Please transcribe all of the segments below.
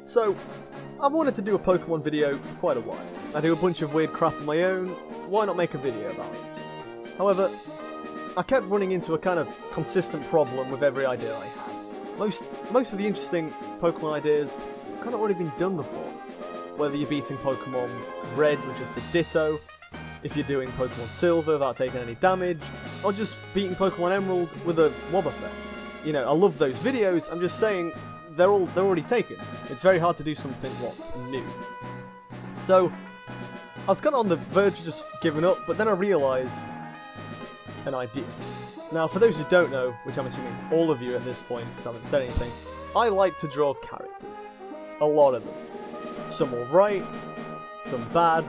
So, I've wanted to do a Pokemon video for quite a while. I do a bunch of weird crap of my own, why not make a video about it? However, I kept running into a kind of consistent problem with every idea I had. Most of the interesting Pokemon ideas have kind of already been done before. Whether you're beating Pokemon Red with just a Ditto, if you're doing Pokemon Silver without taking any damage, or just beating Pokemon Emerald with a Wobbuffet. You know, I love those videos, I'm just saying they're already taken. It's very hard to do something what's new. So, I was kind of on the verge of just giving up, but then I realised an idea. Now, for those who don't know, which I'm assuming all of you at this point, because I haven't said anything, I like to draw characters. A lot of them. Some alright, some bad,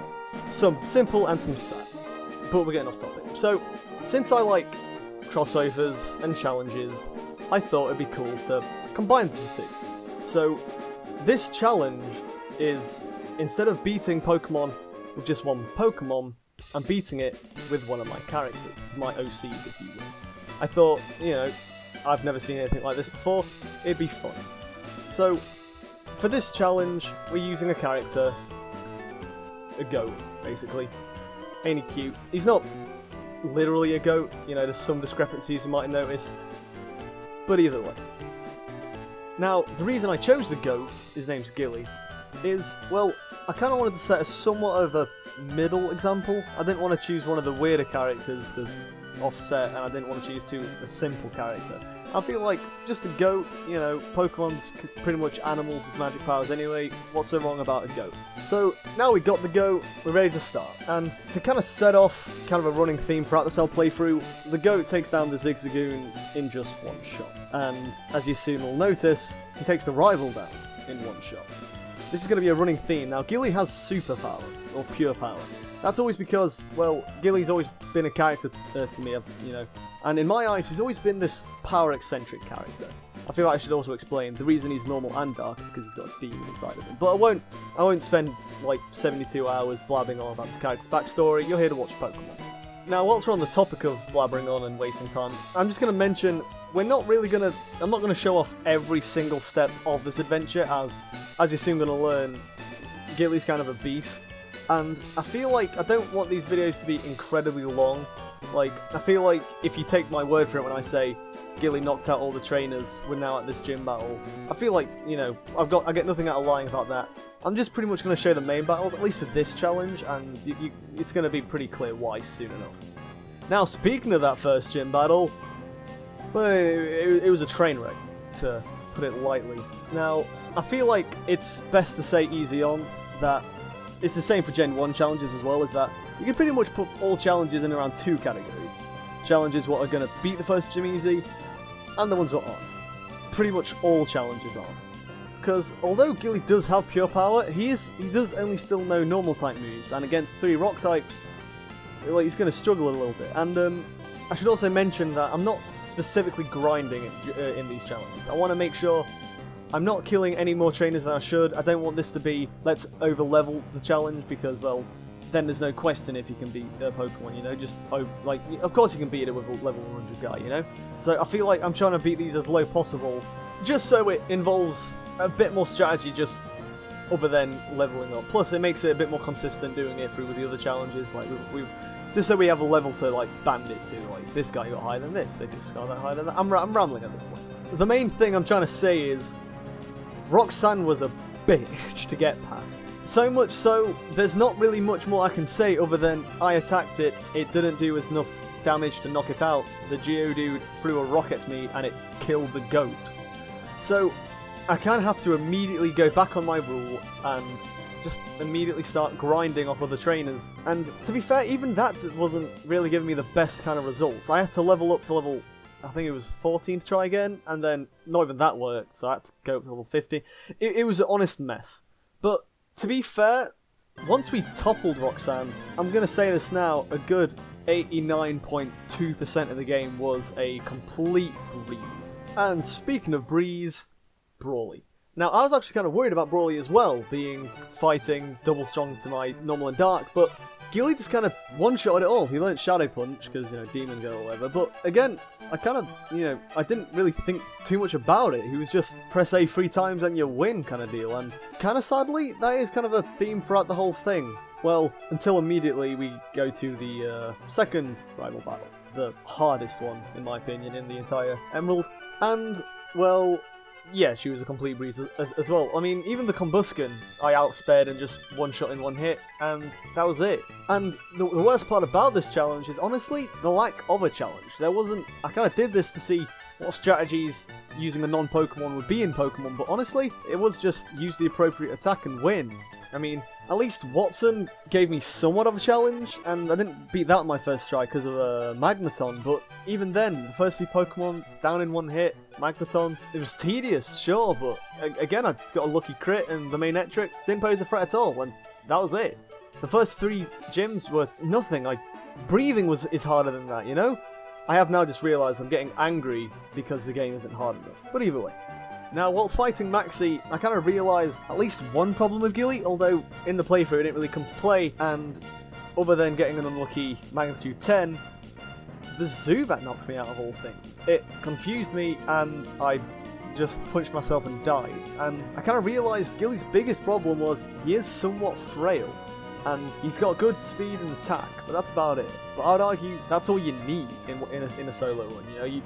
some simple, and some sad. But we're getting off topic. So, since I like crossovers and challenges, I thought it'd be cool to combine the two. So, this challenge is, instead of beating Pokemon with just one Pokemon, I'm beating it with one of my characters, my OCs if you will. I thought, you know, I've never seen anything like this before, it'd be fun. So, for this challenge, we're using a character, a goat, basically. Ain't he cute? He's not literally a goat, you know, there's some discrepancies you might have noticed, but either way. Now, the reason I chose the goat, his name's Gilly, is, well, I kind of wanted to set a somewhat of a middle example. I didn't want to choose one of the weirder characters to offset, and I didn't want to choose a simple character. I feel like just a goat, you know, Pokemon's pretty much animals with magic powers anyway, what's so wrong about a goat? So, now we got the goat, we're ready to start. And to kind of set off kind of a running theme throughout this whole playthrough, the goat takes down the Zigzagoon in just one shot. And as you soon will notice, he takes the rival down in one shot. This is going to be a running theme. Now, Gilly has super power, or pure power. That's always because, well, Gilly's always been a character to me, you know, and in my eyes, he's always been this power-eccentric character. I feel like I should also explain the reason he's normal and dark is because he's got a demon inside of him. But I won't spend like 72 hours blabbing on about this character's backstory. You're here to watch Pokemon. Now, whilst we're on the topic of blabbering on and wasting time, I'm just going to mention I'm not going to show off every single step of this adventure, as you're soon going to learn, Gilly's kind of a beast. And I feel like I don't want these videos to be incredibly long. Like, I feel like if you take my word for it when I say Gilly knocked out all the trainers, we're now at this gym battle, I feel like, you know, I get nothing out of lying about that. I'm just pretty much going to show the main battles, at least for this challenge, and it's going to be pretty clear why soon enough. Now, speaking of that first gym battle, well, it was a train wreck, to put it lightly. Now, I feel like it's best to say easy on that it's the same for Gen 1 challenges as well, is that you can pretty much put all challenges in around two categories. Challenges what are going to beat the first gym easy, and the ones that aren't. Pretty much all challenges are. Because although Gilly does have pure power, he does only still know normal type moves, and against 3 rock types, well, he's going to struggle a little bit. And I should also mention that I'm not specifically grinding in these challenges. I want to make sure I'm not killing any more trainers than I should. I don't want this to be, let's over-level the challenge, because, well, then there's no question if you can beat a Pokemon, you know, just, like, of course you can beat it with a level 100 guy, you know? So I feel like I'm trying to beat these as low possible, just so it involves a bit more strategy just other than leveling up. Plus it makes it a bit more consistent doing it through with the other challenges, like, just so we have a level to, like, band it to, like, this guy got higher than this, they just got that higher than that. I'm rambling at this point. The main thing I'm trying to say is, Roxanne was a bitch to get past. So much so, there's not really much more I can say other than I attacked it, it didn't do enough damage to knock it out, the Geodude threw a rock at me and it killed the goat. So, I kind of have to immediately go back on my rule and just immediately start grinding off other trainers. And to be fair, even that wasn't really giving me the best kind of results. I had to level up to level, I think it was 14 to try again, and then not even that worked, so I had to go up to level 50. It was an honest mess. But to be fair, once we toppled Roxanne, I'm going to say this now, a good 89.2% of the game was a complete breeze. And speaking of breeze, Brawly. Now, I was actually kind of worried about Brawly as well, being fighting double strong to my normal and dark, but Gilly just kind of one-shotted it all. He learned Shadow Punch, because, you know, Demon Girl or whatever, but again, I kind of, you know, I didn't really think too much about it. He was just press A 3 times and you win kind of deal, and kind of sadly, that is kind of a theme throughout the whole thing. Well, until immediately we go to the second rival battle. The hardest one, in my opinion, in the entire Emerald. And, well, yeah, she was a complete breeze as well. I mean, even the Combusken, I outspared and just one-shot in one hit, and that was it. And the worst part about this challenge is, honestly, the lack of a challenge. There wasn't... I kind of did this to see what strategies using a non-Pokemon would be in Pokemon, but honestly, it was just use the appropriate attack and win. I mean, at least Watson gave me somewhat of a challenge, and I didn't beat that on my first try because of a Magneton, but even then, the first 2 Pokemon down in one hit, Magneton, it was tedious, sure, but again, I got a lucky crit, and the Manectric didn't pose a threat at all, and that was it. The first 3 gyms were nothing. Breathing is harder than that, you know? I have now just realised I'm getting angry because the game isn't hard enough, but either way. Now, while fighting Maxie, I kind of realised at least one problem with Gilly, although in the playthrough it didn't really come to play, and other than getting an unlucky magnitude 10, the Zubat knocked me out of all things. It confused me, and I just punched myself and died. And I kind of realised Gilly's biggest problem was he is somewhat frail, and he's got good speed and attack, but that's about it. But I'd argue that's all you need in a solo run, you know?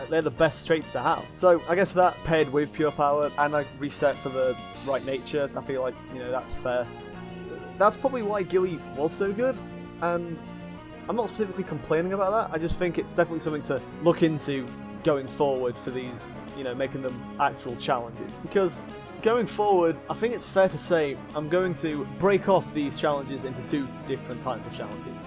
They're the best traits to have. So I guess that paired with Pure Power, and I reset for the right nature, I feel like, you know, that's fair. That's probably why Gilly was so good, and I'm not specifically complaining about that. I just think it's definitely something to look into going forward for these, you know, making them actual challenges. Because going forward, I think it's fair to say I'm going to break off these challenges into 2 different types of challenges.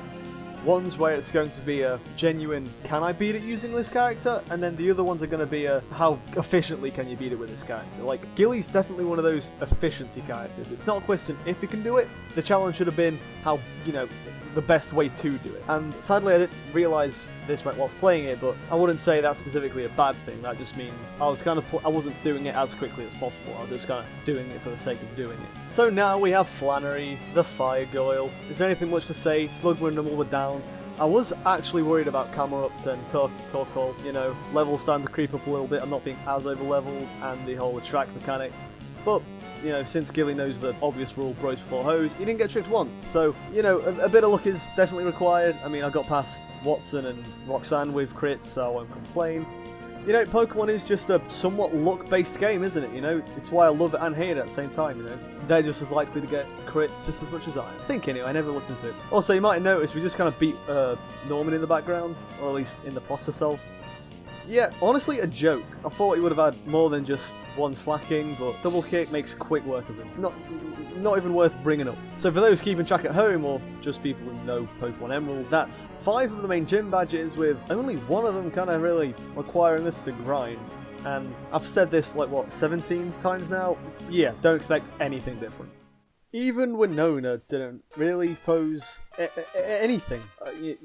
One's where it's going to be a genuine, can I beat it using this character? And then the other ones are going to be a, how efficiently can you beat it with this character? Like, Gilly's definitely one of those efficiency characters. It's not a question if he can do it, the challenge should have been how, you know, the best way to do it. And sadly I didn't realise this whilst playing it, but I wouldn't say that's specifically a bad thing. That just means I wasn't doing it as quickly as possible. I was just kind of doing it for the sake of doing it. So now we have Flannery, the Fire Goyle. Is there anything much to say? Slugma and Numble were down. I was actually worried about Camerupt and Torkoal, you know, levels starting to creep up a little bit. I'm not being as over leveled, and the whole attract mechanic. But you know, since Gilly knows the obvious rule, bros before hoes, he didn't get tricked once. So, you know, a bit of luck is definitely required. I mean, I got past Watson and Roxanne with crits, so I won't complain. You know, Pokemon is just a somewhat luck-based game, isn't it? You know, it's why I love it and hate it at the same time, you know. They're just as likely to get crits just as much as I think, anyway. I never looked into it. Also, you might have noticed we just kind of beat Norman in the background, or at least in the process of. Yeah, honestly, a joke. I thought he would have had more than just one slacking, but double kick makes quick work of him. Not even worth bringing up. So for those keeping track at home, or just people who know Pokemon Emerald, that's 5 of the main gym badges, with only one of them kind of really requiring us to grind. And I've said this, like, what, 17 times now? Yeah, don't expect anything different. Even Winona didn't really pose anything. You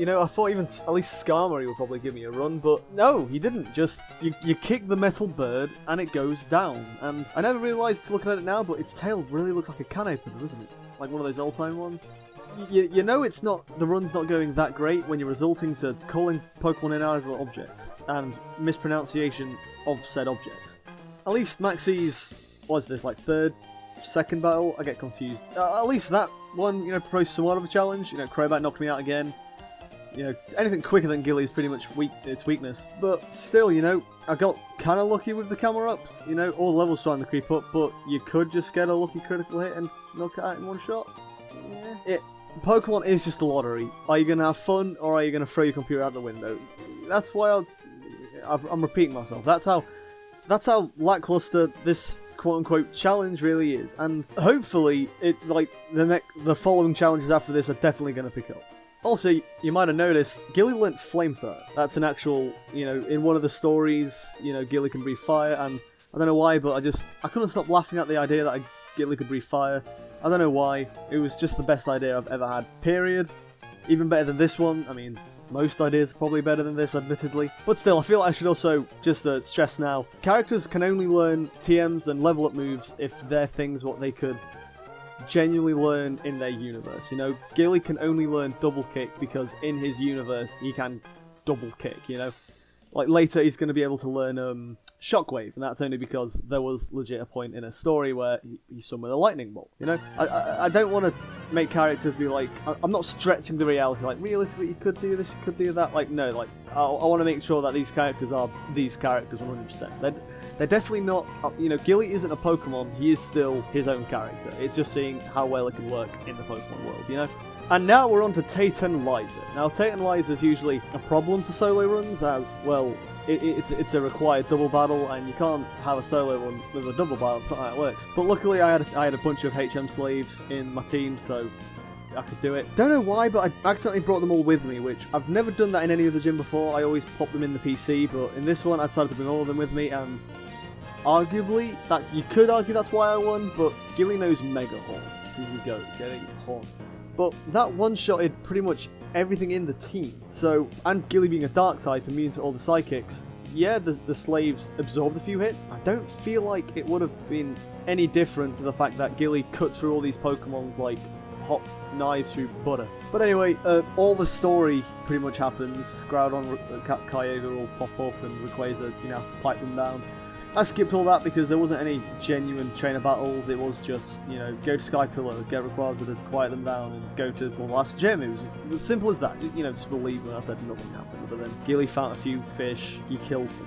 know, I thought even at least Skarmory would probably give me a run, but no, he didn't. Just, you kick the metal bird and it goes down. And I never realised looking at it now, but its tail really looks like a can opener, doesn't it? Like one of those old-time ones. You know it's not, the run's not going that great when you're resulting to calling Pokemon inanimate objects and mispronunciation of said objects. At least Maxie's, what's this, like second battle, I get confused. At least that one, you know, proposed somewhat of a challenge. You know, Crobat knocked me out again. You know, anything quicker than Gilly is pretty much its weakness. But still, you know, I got kind of lucky with the Camerupt. You know, all the levels starting to creep up, but you could just get a lucky critical hit and knock it out in one shot. Yeah. Pokemon is just a lottery. Are you going to have fun, or are you going to throw your computer out the window? That's why I'm repeating myself. That's how lackluster this quote-unquote challenge really is, and hopefully the following challenges after this are definitely going to pick up. Also, you might have noticed Gilly learnt Flamethrower. That's an actual, you know, in one of the stories, you know, Gilly can breathe fire, and I don't know why, but I couldn't stop laughing at the idea that Gilly could breathe fire. I don't know why. It was just the best idea I've ever had, period. even better than this one. I mean, most ideas are probably better than this, admittedly. But still, I feel like I should also just stress now, characters can only learn TMs and level up moves if they're things what they could genuinely learn in their universe. You know, Gilly can only learn double kick because in his universe he can double kick, you know? Like later he's going to be able to learn Shockwave, and that's only because there was legit a point in a story where he summoned a lightning bolt, you know? I don't want to make characters be like, I'm not stretching the reality, like realistically you could do this, you could do that, like no, like I want to make sure that these characters are these characters 100%. They're definitely not, you know, Gilly isn't a Pokemon, he is still his own character. It's just seeing how well it can work in the Pokemon world, you know? And now we're on to Titanizer. Now, Titanizer is usually a problem for solo runs, as, well, it's a required double battle, and you can't have a solo run with a double battle, it's not how it works. But luckily I had a bunch of HM slaves in my team, so I could do it. Don't know why, but I accidentally brought them all with me, which I've never done that in any other gym before. I always pop them in the PC, but in this one I decided to bring all of them with me, and arguably, that you could argue that's why I won, but Gilly knows Mega Horn. Here we go, getting Horn. But that one-shotted pretty much everything in the team. So, and Gilly being a dark type, immune to all the psychics, yeah, the slaves absorbed a few hits. I don't feel like it would have been any different to the fact that Gilly cuts through all these Pokemons like hot knives through butter. But anyway, all the story pretty much happens. Groudon, Kyogre will pop up and Rayquaza, you know, has to pipe them down. I skipped all that because there wasn't any genuine trainer battles. It was just, you know, go to Sky Pillow, get Rayquaza to quiet them down, and go to the last gym. It was as simple as that. You know, just believe when I said nothing happened. But then Gilly found a few fish, he killed them.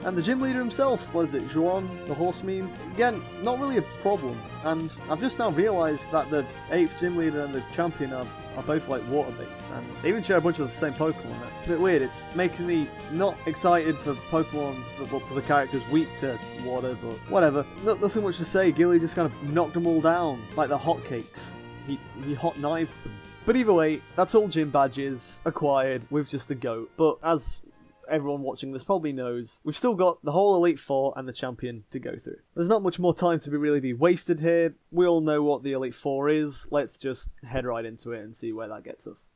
And the gym leader himself, what is it, Juan, the horse meme? Again, not really a problem. And I've just now realised that the 8th gym leader and the champion are both like water-based, and they even share a bunch of the same Pokemon. That's a bit weird. It's making me not excited for Pokemon for the characters weak to water, but whatever. Nothing much to say. Gilly just kind of knocked them all down like they're hotcakes. He hot knifed them. But either way, that's all gym badges acquired with just a goat. But as everyone watching this probably knows, we've still got the whole Elite Four and the champion to go through. There's not much more time to really be wasted here. We all know what the Elite Four is. Let's just head right into it and see where that gets us.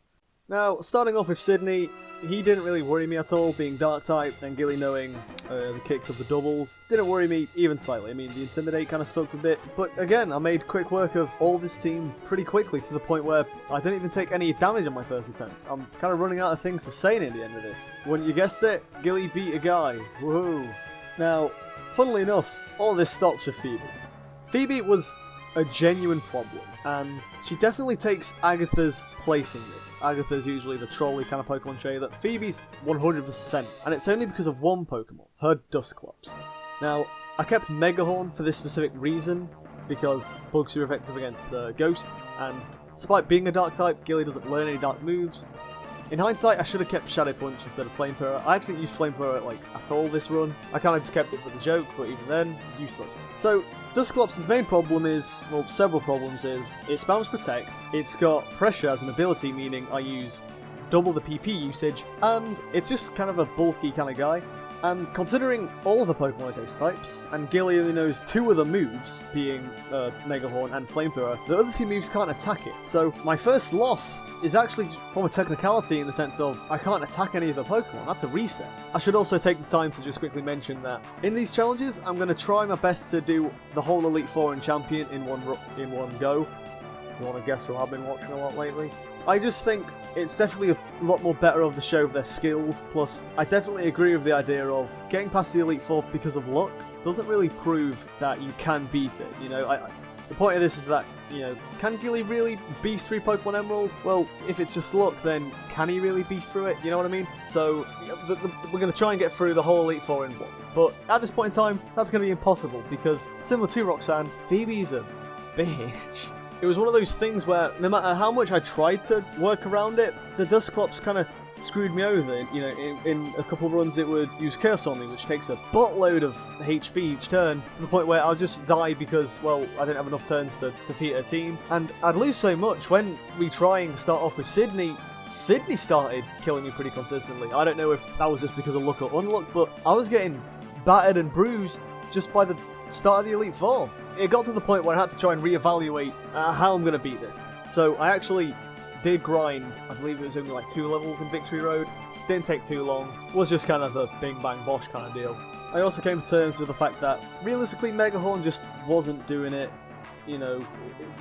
Now, starting off with Sydney, he didn't really worry me at all, being Dark-type, and Gilly knowing the kicks of the doubles. Didn't worry me even slightly. I mean, the Intimidate kind of sucked a bit, but again, I made quick work of all this team pretty quickly, to the point where I didn't even take any damage on my first attempt. I'm kind of running out of things to say near the end of this. When you guessed it, Gilly beat a guy. Woohoo! Now, funnily enough, all this stops with Phoebe. Phoebe was a genuine problem, and she definitely takes Agatha's place in this. Agatha's usually the trolly kind of Pokemon trainer. Phoebe's 100%, and it's only because of one Pokemon, her Dusclops. Now, I kept Megahorn for this specific reason, because Bugs are effective against the Ghost, and despite being a Dark type, Gilly doesn't learn any Dark moves. In hindsight, I should have kept Shadow Punch instead of Flamethrower. I actually didn't use Flamethrower like at all this run. I kind of just kept it for the joke, but even then, useless. So, Dusclops' main problem is, well, several problems is, it spams Protect, it's got Pressure as an ability, meaning I use double the PP usage, and it's just kind of a bulky kind of guy. And considering all of the Pokemon are Ghost types, and Gilly only knows 2 of the moves, being Megahorn and Flamethrower, the other 2 moves can't attack it. So my first loss is actually from a technicality in the sense of I can't attack any of the Pokemon. That's a reset. I should also take the time to just quickly mention that in these challenges, I'm going to try my best to do the whole Elite Four and Champion in one go. If you want to guess what I've been watching a lot lately. I just think it's definitely a lot more better of the show of their skills, plus I definitely agree with the idea of getting past the Elite Four because of luck doesn't really prove that you can beat it, you know. The point of this is that, you know, can Gilly really beast through Pokemon Emerald? Well, if it's just luck, then can he really beast through it? You know what I mean? So, we're going to try and get through the whole Elite Four in one. But at this point in time, that's going to be impossible, because similar to Roxanne, Phoebe's a bitch. It was one of those things where no matter how much I tried to work around it, the Dusclops kind of screwed me over. You know, in a couple of runs it would use Curse on me, which takes a buttload of HP each turn, to the point where I'll just die because, well, I didn't have enough turns to defeat a team. And I'd lose so much when retrying to start off with Sydney. Sydney started killing me pretty consistently. I don't know if that was just because of luck or unluck, but I was getting battered and bruised just by the start of the Elite Four. It got to the point where I had to try and reevaluate how I'm going to beat this. So I actually Did grind, I believe it was only like 2 levels in Victory Road. Didn't take too long. Was just kind of a bing bang bosh kind of deal. I also came to terms with the fact that realistically Megahorn just wasn't doing it. You know,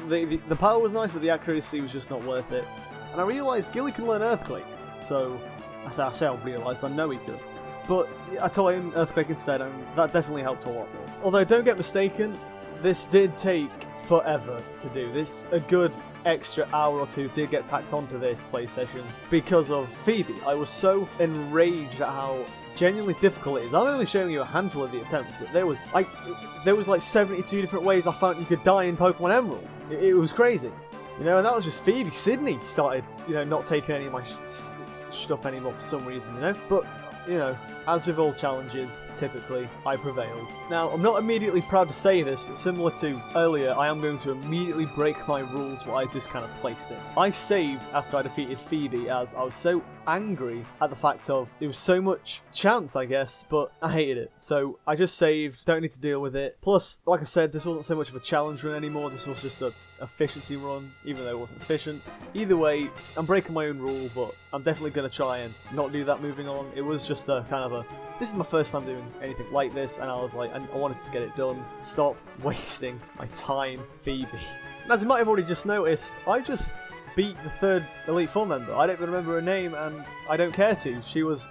the power was nice, but the accuracy was just not worth it. And I realised Gilly can learn Earthquake. So, I say I realised, I know he could. But I taught him Earthquake instead, and that definitely helped a lot more. Although, don't get mistaken, this did take forever to do. This, a good extra hour or two did get tacked onto this play session because of Phoebe. I was so enraged at how genuinely difficult it is. I'm only showing you a handful of the attempts, but there was like 72 different ways I found you could die in Pokemon Emerald. It was crazy. You know, and that was just Phoebe. Sydney started, you know, not taking any of my stuff anymore for some reason, you know? But, you know, as with all challenges, typically, I prevailed. Now, I'm not immediately proud to say this, but similar to earlier, I am going to immediately break my rules what I just kind of placed in. I saved after I defeated Phoebe, as I was so angry at the fact of it was so much chance, I guess, but I hated it. So I just saved, don't need to deal with it. Plus, like I said, this wasn't so much of a challenge run anymore, this was just a efficiency run, even though it wasn't efficient. Either way, I'm breaking my own rule, but I'm definitely going to try and not do that moving on. It was just a kind of a, this is my first time doing anything like this, and I was like, I wanted to get it done. Stop wasting my time, Phoebe. And as you might have already just noticed, I just beat the 3rd Elite Four member. I don't even remember her name, and I don't care to. She was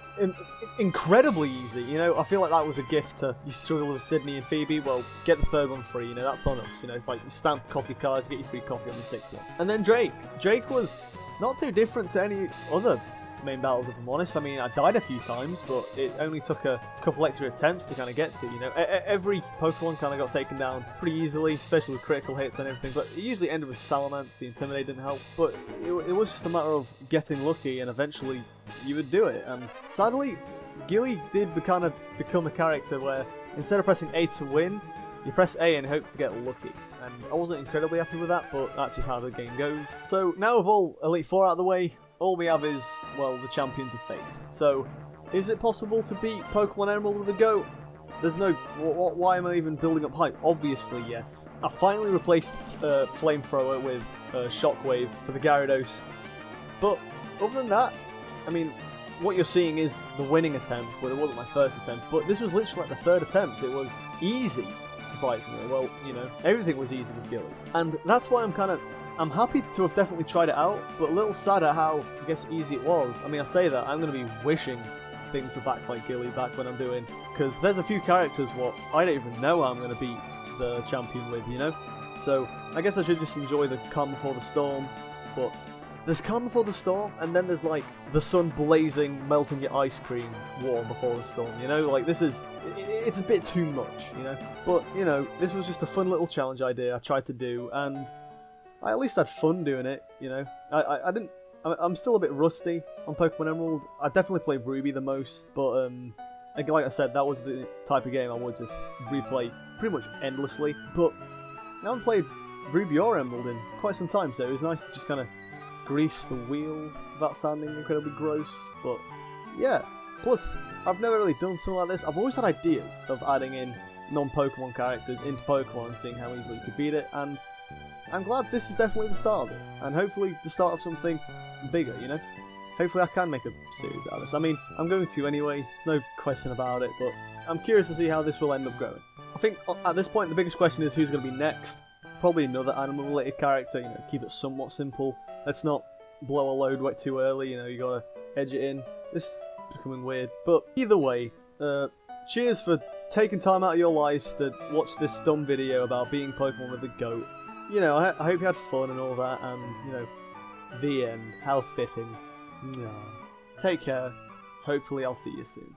incredibly easy, you know. I feel like that was a gift to you struggle with Sydney and Phoebe. Well, get the 3rd one free, you know, that's on us. You know, it's like you stamp coffee card, get your free coffee on the 6th one. And then Drake. Drake was not too different to any other main battles, if I'm honest. I mean, I died a few times, but it only took a couple extra attempts to kind of get to, you know. Every Pokemon kind of got taken down pretty easily, especially with critical hits and everything, but it usually ended with Salamence. The Intimidate didn't help, but it was just a matter of getting lucky, and eventually you would do it. And sadly, Gilly did kind of become a character where instead of pressing A to win, you press A and hope to get lucky. And I wasn't incredibly happy with that, but that's just how the game goes. So now with all Elite Four out of the way, all we have is, well, the champion to face. So, is it possible to beat Pokemon Emerald with a GOAT? There's no... Why am I even building up hype? Obviously, yes. I finally replaced Flamethrower with Shockwave for the Gyarados. But, other than that, I mean, what you're seeing is the winning attempt, but it wasn't my first attempt. But this was literally like the 3rd attempt. It was easy, surprisingly. Well, you know, everything was easy with Gilly. And that's why I'm happy to have definitely tried it out, but a little sad at how, I guess, easy it was. I mean, I say that, I'm going to be wishing things were back like Gilly back when I'm doing, because there's a few characters what I don't even know I'm going to beat the champion with, you know? So, I guess I should just enjoy the calm before the storm, but there's calm before the storm, and then there's like the sun blazing, melting your ice cream warm before the storm, you know? Like, this is, it's a bit too much, you know? But, you know, this was just a fun little challenge idea I tried to do, and I at least had fun doing it, you know. I'm still a bit rusty on Pokemon Emerald. I definitely played Ruby the most, but like I said, that was the type of game I would just replay pretty much endlessly. But I haven't played Ruby or Emerald in quite some time, so it was nice to just kind of grease the wheels without sounding incredibly gross. But yeah, plus I've never really done something like this. I've always had ideas of adding in non-Pokemon characters into Pokemon and seeing how easily you could beat it, and I'm glad this is definitely the start of it, and hopefully the start of something bigger, you know? Hopefully I can make a series out of this. I mean, I'm going to anyway, there's no question about it, but I'm curious to see how this will end up going. I think at this point the biggest question is who's going to be next. Probably another animal-related character, you know, keep it somewhat simple. Let's not blow a load way too early, you know, you gotta edge it in. This is becoming weird, but either way, cheers for taking time out of your lives to watch this dumb video about beating Pokemon with a GOAT. You know, I hope you had fun and all that, and, you know, the end. How fitting. Take care. Hopefully I'll see you soon.